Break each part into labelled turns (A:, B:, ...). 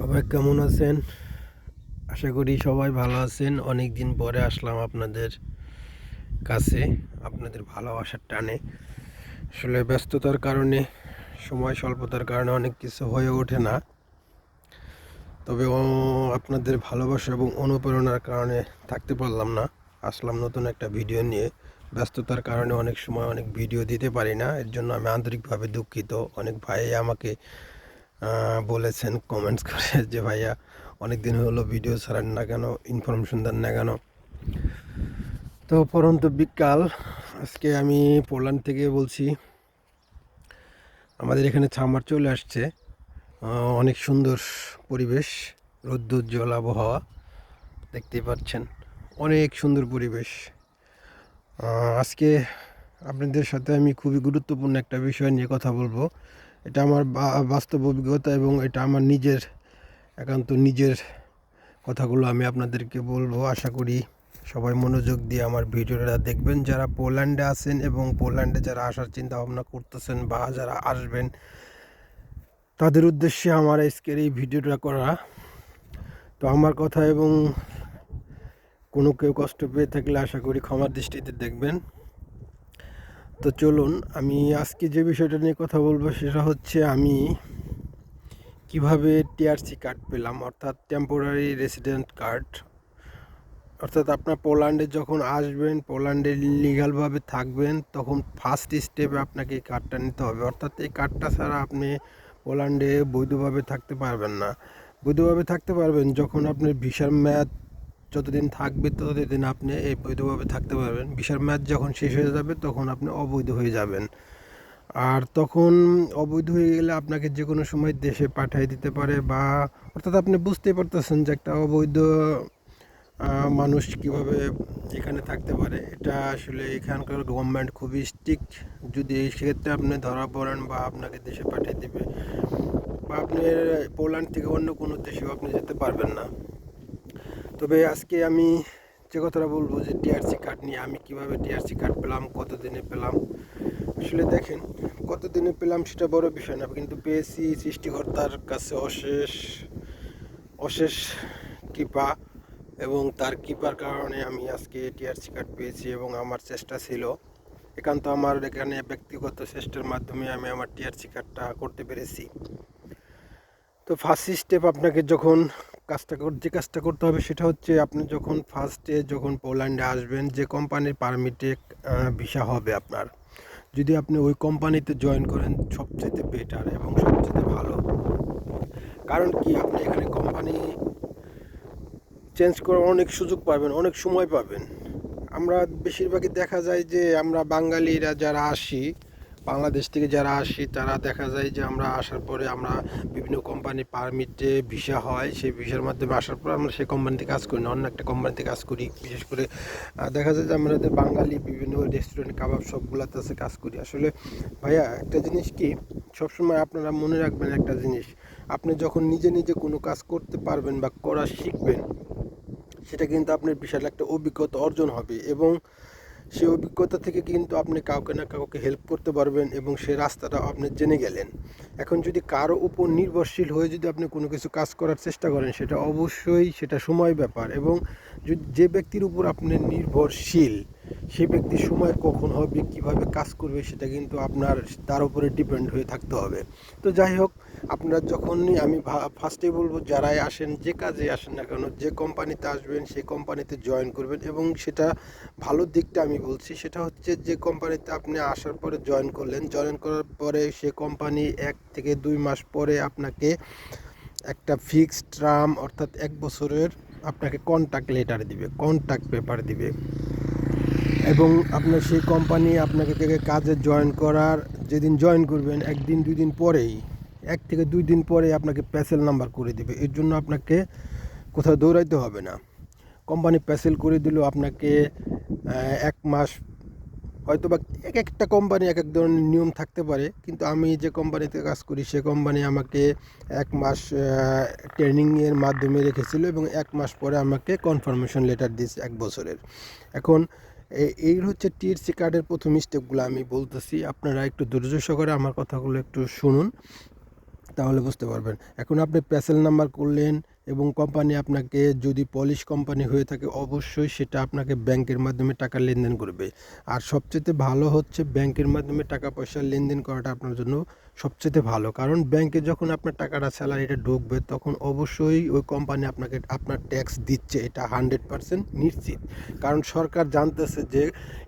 A: সবাই কেমন আছেন? আশা করি সবাই ভালো আছেন। অনেক দিন পরে আসলাম আপনাদের কাছে, আপনাদের ভালোবাসার টানে। আসলে ব্যস্ততার কারণে, সময় স্বল্পতার কারণে অনেক কিছু হয়ে ওঠে না। তবে আপনাদের ভালোবাসা এবং অনুপ্রেরণার কারণে থাকতে পারলাম না। আসলাম নতুন একটা ভিডিও নিয়ে। ব্যস্ততার কারণে অনেক সময় অনেক ভিডিও দিতে পারি না, এর জন্য আমি আন্তরিকভাবে দুঃখিত। অনেক ভাই আমাকে বলেছেন কমেন্টস করে যে ভাইয়া অনেক দিন হলো ভিডিও ছাড়েন না কেন, ইনফরমেশন দেন না কেন। তো পরন্ত বিকাল, আজকে আমি পোল্যান্ড থেকে বলছি। আমাদের এখানে সামার চলে আসছে। অনেক সুন্দর পরিবেশ, রৌদ্রোজ্জ্বল আবহাওয়া দেখতেই পাচ্ছেন। অনেক সুন্দর পরিবেশ। আজকে আপনাদের সাথে আমি খুবই গুরুত্বপূর্ণ একটা বিষয় নিয়ে কথা বলবো। এটা আমার বাস্তব অভিজ্ঞতা এবং এটা আমার নিজের, একান্ত নিজের কথাগুলো আমি আপনাদেরকে বলবো। আশা করি সবাই মনোযোগ দিয়ে আমার ভিডিওটা দেখবেন। যারা পোল্যান্ডে আছেন এবং পোল্যান্ডে যারা আসার চিন্তা ভাবনা করতেছেন বা যারা আসবেন, তাদের উদ্দেশ্যে আমার আজকের এই ভিডিওটা করা। তো আমার কথা এবং কোনো কেউ কষ্ট পেয়ে থাকলে আশা করি ক্ষমার দৃষ্টিতে দেখবেন। তো চলুন, আমি আজকে যে বিষয়টা নিয়ে কথা বলবো সেটা হচ্ছে আমি কিভাবে টিআরসি কার্ড পেলাম, অর্থাৎ টেম্পোরারি রেসিডেন্ট কার্ড। অর্থাৎ আপনার পোল্যান্ডে যখন আসবেন, পোল্যান্ডে লিগালভাবে থাকবেন, তখন ফার্স্ট স্টেপে আপনাকে এই কার্ডটা নিতে হবে। অর্থাৎ এই কার্ডটা ছাড়া আপনি পোল্যান্ডে বৈধভাবে থাকতে পারবেন না। বৈধভাবে থাকতে পারবেন যখন আপনার ভিসার মেয়াদ যতদিন থাকবে ততদিন আপনি এই বৈধভাবে থাকতে পারবেন। ভিসার মেয়াদ যখন শেষ হয়ে যাবে তখন আপনি অবৈধ হয়ে যাবেন। আর তখন অবৈধ হয়ে গেলে আপনাকে যে কোনো সময় দেশে পাঠিয়ে দিতে পারে, বা অর্থাৎ আপনি বুঝতেই পারতেছেন যে একটা অবৈধ মানুষ কিভাবে এখানে থাকতে পারে। এটা আসলে এখানকার গভর্নমেন্ট খুবই স্ট্রিক্ট। যদি সেক্ষেত্রে আপনি ধরা পড়েন বা আপনাকে দেশে পাঠিয়ে দেবে, বা আপনি পোল্যান্ড থেকে অন্য কোনো দেশেও আপনি যেতে পারবেন না। তবে আজকে আমি যে কথাটা বলবো যে টিআরসি কার্ড নিয়ে, আমি কিভাবে টিআরসি কার্ড পেলাম, কতদিনে পেলাম। আসলে দেখেন, কতদিনে পেলাম সেটা বড় বিষয় না, কিন্তু পেয়েছি সৃষ্টিকর্তার কাছে অশেষ অশেষ কৃপা, এবং তার কৃপার কারণে আমি আজকে টিআরসি কার্ড পেয়েছি। এবং আমার চেষ্টা ছিল, একান্ত আমার এখানে ব্যক্তিগত চেষ্টার মাধ্যমে আমি আমার টিআরসি কার্ডটা করতে পেরেছি। তো ফার্স্ট স্টেপ, আপনাকে যখন যে কাজটা করতে হবে সেটা হচ্ছে, আপনি যখন ফার্স্টে যখন পোল্যান্ডে আসবেন, যে কোম্পানির পারমিটে ভিসা হবে আপনার, যদি আপনি ওই কোম্পানিতে জয়েন করেন সবচেয়ে বেটার এবং সবচেয়ে ভালো। কারণ কি, আপনি এখানে কোম্পানি চেঞ্জ করার অনেক সুযোগ পাবেন, অনেক সময় পাবেন। আমরা বেশিরভাগই দেখা যায় যে আমরা বাঙালিরা যারা আসি, বাংলাদেশ থেকে যারা আসি, তারা দেখা যায় যে আমরা আসার পরে আমরা বিভিন্ন কোম্পানি পারমিটে ভিসা হয়, সেই ভিসার মাধ্যমে আসার পর আমরা সেই কোম্পানিতে কাজ করি না, অন্য একটা কোম্পানিতে কাজ করি। বিশেষ করে দেখা যায় যে আমাদের বাঙালি বিভিন্ন রেস্টুরেন্ট, কাবাব শপগুলোতে আছে কাজ করি। আসলে ভাইয়া একটা জিনিস কি, সবসময় আপনারা মনে রাখবেন একটা জিনিস, আপনি যখন নিজে নিজে কোনো কাজ করতে পারবেন বা করা শিখবেন, সেটা কিন্তু আপনার বিশাল একটা অভিজ্ঞতা অর্জন হবে, এবং সেই অভিজ্ঞতা থেকে কিন্তু আপনি কাউকে না কাউকে হেল্প করতে পারবেন, এবং সেই রাস্তাটা আপনি জেনে গেলেন। এখন যদি কারো উপর নির্ভরশীল হয়ে যদি আপনি কোনো কিছু কাজ করার চেষ্টা করেন, সেটা অবশ্যই সেটা সময় ব্যাপার। এবং যদি যে ব্যক্তির উপর আপনি নির্ভরশীল, সেই ব্যক্তির সময় কখন হবে, কিভাবে কাজ করবে, সেটা কিন্তু আপনার তার উপরে ডিপেন্ড হয়ে থাকতে হবে। তো যাই হোক, আপনারা যখনই, আমি ফার্স্টেই বলবো, যারাই আসেন, যে কাজে আসেন না কেন, যে কোম্পানিতে আসবেন সেই কোম্পানিতে জয়েন করবেন। এবং সেটা ভালো দিকটা আমি বলছি, সেটা হচ্ছে যে কোম্পানিতে আপনি আসার পরে জয়েন করলেন, জয়েন করার পরে সে কোম্পানি 1 থেকে 2 মাস পরে আপনাকে একটা ফিক্সড টার্ম, অর্থাৎ 1 বছরের আপনাকে কন্ট্রাক্ট লেটার দিবে, কন্ট্রাক্ট পেপার দিবে। এবং আপনার সেই কোম্পানি আপনাকে থেকে কাজে জয়েন করার, যেদিন জয়েন করবেন 1 দিন 2 দিন পরেই, 1 থেকে 2 দিন পরে আপনাকে প্যাসেল নাম্বার করে দিবে। এর জন্য আপনাকে কোথাও দৌড়াইতে হবে না। কোম্পানি প্যাসেল করে দিলেও আপনাকে 1 মাস, হয়তো বা এক একটা কোম্পানি এক এক ধরনের নিয়ম থাকতে পারে, কিন্তু আমি যে কোম্পানিতে কাজ করি সে কোম্পানি আমাকে 1 মাস ট্রেনিংয়ের মাধ্যমে রেখেছিল, এবং 1 মাস পরে আমাকে কনফার্মেশন লেটার দিয়েছে 1 বছরের। এখন এই হচ্ছে টিএসসি কার্ডের প্রথম স্টেপগুলো আমি বলতেছি, আপনারা একটু ধৈর্য সহকারে আমার কথাগুলো একটু শুনুন। তাহলে বুঝতে পারবেন। এখন আপনি প্যাসেল নাম্বার করলেন এবং কোম্পানি আপনাকে যদি পলিশ কোম্পানি হয়ে থাকে অবশ্যই সেটা আপনাকে ব্যাংকের মাধ্যমে টাকা লেনদেন করবে। আর সবচেয়ে ভালো হচ্ছে ব্যাংকের মাধ্যমে টাকা পয়সা লেনদেন করাটা আপনার জন্য সবচেয়ে ভালো, কারণ ব্যাংকে যখন আপনার টাকাটা স্যালারিটা ঢুকবে তখন অবশ্যই ওই কোম্পানি আপনাকে আপনার ট্যাক্স দিচ্ছে, এটা 100% নিশ্চিত। কারণ সরকার জানতেছে যে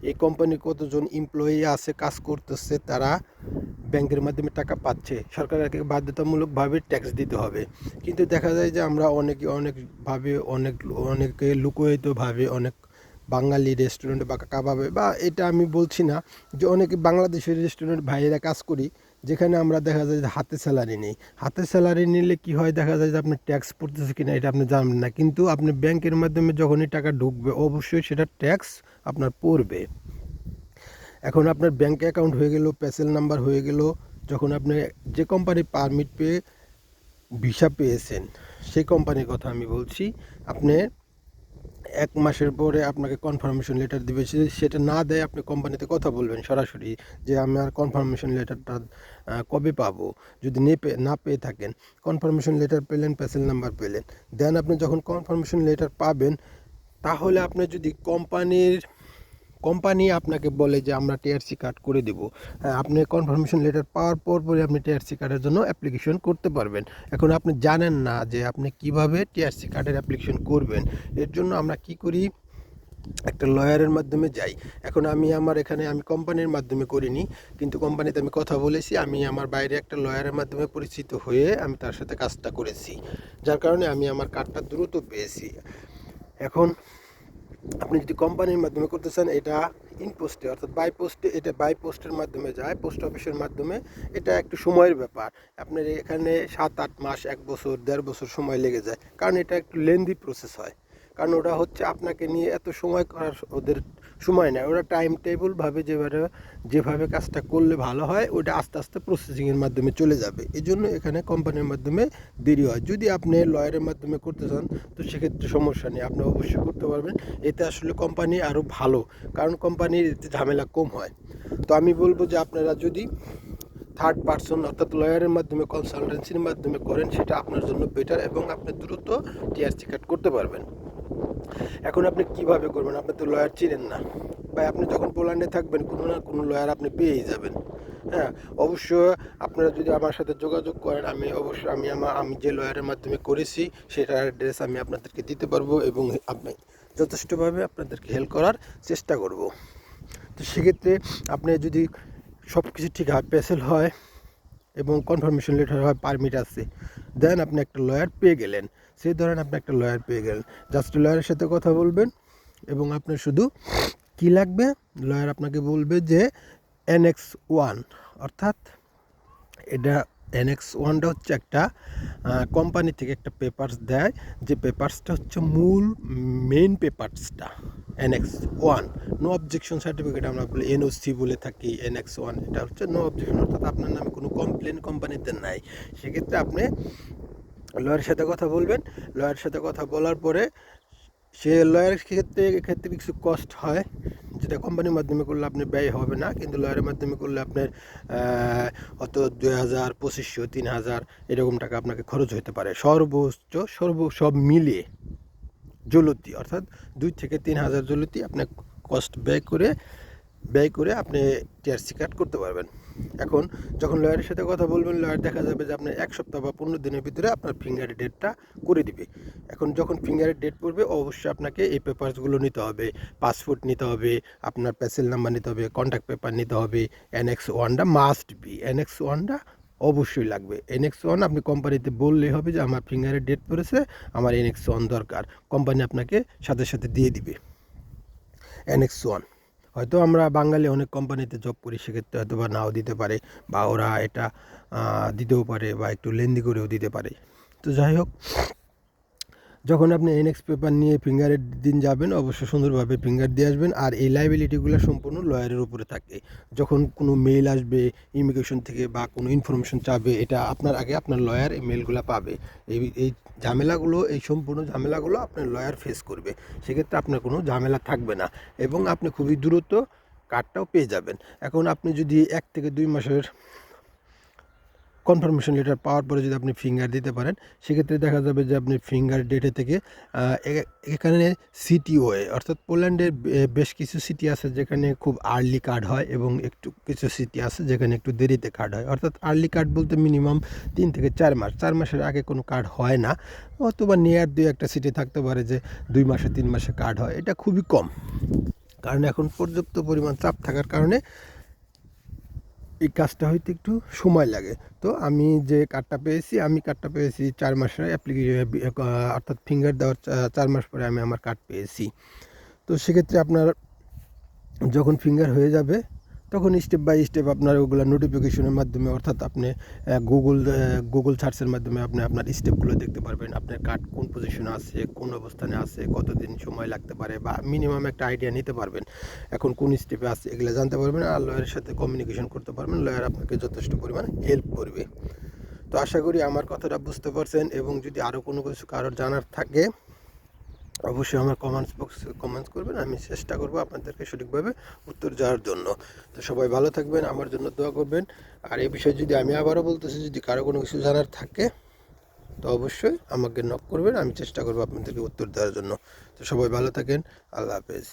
A: এই কোম্পানি কতজন এমপ্লয়ি আছে কাজ করতেছে, তারা ব্যাংকের মাধ্যমে টাকা পাচ্ছে, সরকারকে বাধ্যতামূলকভাবে ট্যাক্স দিতে হবে। কিন্তু দেখা যায় যে আমরা অনেকে লুকোয়িতভাবে অনেক বাঙালি রেস্টুরেন্টে বা কাবাবে বা এটা আমি বলছি না, যে অনেকে বাংলাদেশের রেস্টুরেন্ট ভাইয়েরা কাজ করি, যেখানে আমরা দেখা যায় যে হাতে স্যালারি নেই। হাতে স্যালারি নিলে কি হয়, দেখা যায় যে আপনি ট্যাক্স পড়তেছে কিনা এটা আপনি জানবেন না, কিন্তু আপনি ব্যাংকের মাধ্যমে যখনই টাকা ঢুকবে অবশ্যই সেটা ট্যাক্স আপনার পড়বে। এখন আপনার ব্যাংক অ্যাকাউন্ট হয়ে গেল, প্যাসেল নাম্বার হয়ে গেল, যখন আপনি যে কোম্পানি পারমিট পেয়ে ভিসা পেয়েছেন সেই কোম্পানির কথা আমি বলছি, আপনি 1 মাসের পরে আপনাকে কনফার্মেশন লেটার দিবে। সেটা না দেয় আপনি কোম্পানিতে কথা বলবেন সরাসরি যে আমার কনফার্মেশন লেটারটা কবে পাবো। যদি না পেয়ে থাকেন, কনফার্মেশন লেটার পেলেন, প্যাসেল নাম্বার পেলেন, দেন আপনি যখন কনফার্মেশন লেটার পাবেন, তাহলে আপনি যদি কোম্পানি আপনাকে বলে যে আমরা টিআরসি কার্ড করে দেবো, হ্যাঁ, আপনি কনফার্মেশন লেটার পাওয়ার পরে আপনি টিআরসি কার্ডের জন্য অ্যাপ্লিকেশন করতে পারবেন। এখন আপনি জানেন না যে আপনি কিভাবে টিআরসি কার্ডের অ্যাপ্লিকেশন করবেন, এর জন্য আমরা কি করি, একটা লয়ারের মাধ্যমে যাই। এখন আমি কোম্পানির মাধ্যমে করিনি, কিন্তু কোম্পানিতে আমি কথা বলেছি, আমি আমার বাইরে একটা লয়ারের মাধ্যমে পরিচিত হয়ে আমি তার সাথে কাজটা করেছি, যার কারণে আমি আমার কার্ডটা দ্রুত পেয়েছি। এখন আপনি যদি কোম্পানির মাধ্যমে করতে চান, এটা ইনপোস্টে অর্থাৎ বাই পোস্টের মাধ্যমে যায়, পোস্ট অফিসের মাধ্যমে। এটা একটু সময়ের ব্যাপার, আপনার এখানে 7-8 মাস, 1 বছর, 1.5 বছর সময় লেগে যায়, কারণ এটা একটু লেন্দি প্রসেস হয়। কারণ ওটা হচ্ছে আপনাকে নিয়ে এত সময় করার ওদের সময় নেয়, ওরা টাইম টেবিলভাবে যেভাবে কাজটা করলে ভালো হয় ওটা আস্তে আস্তে প্রসেসিংয়ের মাধ্যমে চলে যাবে। এই জন্য এখানে কোম্পানির মাধ্যমে দেরি হয়। যদি আপনি লয়ারের মাধ্যমে করতে চান তো সেক্ষেত্রে সমস্যা নেই, আপনি অবশ্যই করতে পারবেন। এতে আসলে কোম্পানি আরও ভালো, কারণ কোম্পানির এতে ঝামেলা কম হয়। তো আমি বলবো যে আপনারা যদি থার্ড পার্সন অর্থাৎ লয়ারের মাধ্যমে, কনসালটেন্সির মাধ্যমে করেন, সেটা আপনার জন্য বেটার এবং আপনি দ্রুত টিআরসি কার্ড করতে পারবেন। এখন আপনি কিভাবে করবেন, আপনি তো লয়ার চিনেন না, বা আপনি যখন পোল্যান্ডে থাকবেন কোনো না কোনো লয়ার আপনি পেয়েই যাবেন। হ্যাঁ, অবশ্য আপনারা যদি আমার সাথে যোগাযোগ করেন, আমি যে লয়ারের মাধ্যমে করেছি সেটার অ্যাড্রেস আমি আপনাদেরকে দিতে পারবো এবং আপনি যথেষ্টভাবে আপনাদেরকে হেল্প করার চেষ্টা করব। তো সেক্ষেত্রে আপনি যদি সব কিছু ঠিক হয়, প্যাসেল হয় এবং কনফার্মেশন লেটার হয়, পারমিট আছে, দেন আপনি একটা লয়ার পেয়ে গেলেন। সেই ধরেন আপনি একটা লয়ার পেয়ে গেলেন, জাস্ট লয়ারের সাথে কথা বলবেন এবং আপনার শুধু কি লাগবে, লয়ার আপনাকে বলবে যে NX1, অর্থাৎ এটা NX1টা হচ্ছে একটা কোম্পানি থেকে একটা পেপারস দেয়, যে পেপারসটা হচ্ছে মেইন পেপারসটা NX1, নো অবজেকশন সার্টিফিকেট আমরা বলি, NOC বলে থাকি। NX1 এটা হচ্ছে নো অবজেকশন, অর্থাৎ আপনার নামে কোনো কমপ্লেন কোম্পানিতে নাই। সেক্ষেত্রে আপনি লয়ারের সাথে কথা বলবেন। লয়ারের সাথে কথা বলার পরে সে লয়ারের এক্ষেত্রে কিছু কস্ট হয়, যেটা কোম্পানির মাধ্যমে করলে আপনি ব্যয় হবে না, কিন্তু লয়ারের মাধ্যমে করলে আপনার হয়তো 2,000, 2,500, 3,000 এরকম টাকা আপনাকে খরচ হতে পারে সর্বোচ্চ। সব মিলিয়ে জলতি অর্থাৎ 2,000 থেকে 3,000 জলতি আপনার কস্ট ব্যয় করে আপনি টিআরসি কার্ড করতে পারবেন। এখন যখন লয়ারের সাথে কথা বলবেন, লয়ার দেখা যাবে যে আপনার 1 সপ্তাহ বা 15 দিনের ভিতরে আপনার ফিঙ্গারের ডেটটা করে দিবে। এখন যখন ফিঙ্গারের ডেট পড়বে অবশ্যই আপনাকে এই পেপারসগুলো নিতে হবে, পাসপোর্ট নিতে হবে, আপনার প্যাসেল নাম্বার নিতে হবে, কন্ট্যাক্ট পেপার নিতে হবে, NX1টা মাস্ট বি, NX1টা অবশ্যই লাগবে। NX1 আপনি কোম্পানিতে বললেই হবে যে আমার ফিঙ্গারের ডেট পড়েছে, আমার NX1 দরকার, কোম্পানি আপনাকে সাথে সাথে দিয়ে দিবে NX1। হয়তো আমরা বাঙালি অনেক কোম্পানিতে জব করি, সেক্ষেত্রে হয়তো বা নাও দিতে পারে, বা ওরা এটা দিতেও পারে, বা একটু লেন্দি করেও দিতে পারে। তো যাই হোক, যখন আপনি NX পেপার নিয়ে ফিঙ্গারের দিন যাবেন অবশ্যই সুন্দরভাবে ফিঙ্গার দিয়ে আসবেন। আর এই লাইবিলিটিগুলো সম্পূর্ণ লয়ারের উপরে থাকে। যখন কোনো মেইল আসবে ইমিগ্রেশন থেকে বা কোনো ইনফরমেশন চাবে, এটা আপনার লয়ার এই মেলগুলো পাবে। এই সম্পূর্ণ ঝামেলাগুলো আপনার লয়ার ফেস করবে। সেক্ষেত্রে আপনার কোনো ঝামেলা থাকবে না এবং আপনি খুবই দ্রুত কার্ডটাও পেয়ে যাবেন। এখন আপনি যদি 1 থেকে 2 মাসের কনফার্মেশন লেটার পাওয়ার পরে যদি আপনি ফিঙ্গার দিতে পারেন, সেক্ষেত্রে দেখা যাবে যে আপনি ফিঙ্গার ডেটে থেকে এখানে সিটিওয়ে অর্থাৎ পোল্যান্ডের বেশ কিছু সিটি আছে যেখানে খুব আর্লি কার্ড হয় এবং একটু কিছু সিটি আছে যেখানে একটু দেরিতে কার্ড হয়। অর্থাৎ আর্লি কার্ড বলতে মিনিমাম 3 থেকে 4 মাস, 4 মাসের আগে কোনো কার্ড হয় না, অথবা নিয়ার 2-1টা সিটি থাকতে পারে যে 2 মাসে 3 মাসে কার্ড হয়। এটা খুবই কম, কারণ এখন পর্যাপ্ত পরিমাণ চাপ থাকার কারণে এই কাজটা হইতে একটু সময় লাগে। তো আমি যে কার্ডটা পেয়েছি 4 মাসের অর্থাৎ ফিঙ্গার দেওয়ার 4 মাস পরে আমি আমার কার্ড পেয়েছি। তো সেক্ষেত্রে আপনার যখন ফিঙ্গার হয়ে যাবে তখন স্টেপ বাই স্টেপ আপনার ওগুলো নোটিফিকেশনের মাধ্যমে, অর্থাৎ আপনি গুগল সার্চের মাধ্যমে আপনি আপনার স্টেপগুলো দেখতে পারবেন। আপনার কার্ড কোন পজিশনে আছে, কোন অবস্থানে আছে, কতদিন সময় লাগতে পারে, বা মিনিমাম একটা আইডিয়া নিতে পারবেন এখন কোন স্টেপে আছে, এগুলো জানতে পারবেন। আর লয়ারের সাথে কমিউনিকেশন করতে পারবেন, লয়ার আপনাকে যথেষ্ট পরিমাণ হেল্প করবে। তো আশা করি আমার কথাটা বুঝতে পারছেন, এবং যদি আরও কোনো কিছু কারোর জানার থাকে অবশ্যই আমার কমেন্টস করবেন, আমি চেষ্টা করব আপনাদেরকে সঠিকভাবে উত্তর দেওয়ার জন্য। তো সবাই ভালো থাকবেন, আমার জন্য দোয়া করবেন। আর এই বিষয়ে যদি আমি আবারও বলতেছি, যদি কারো কোনো কিছু জানার থাকে তো অবশ্যই আমাকে নক করবেন, আমি চেষ্টা করব আপনাদেরকে উত্তর দেওয়ার জন্য। তো সবাই ভালো থাকেন, আল্লাহ হাফেজ।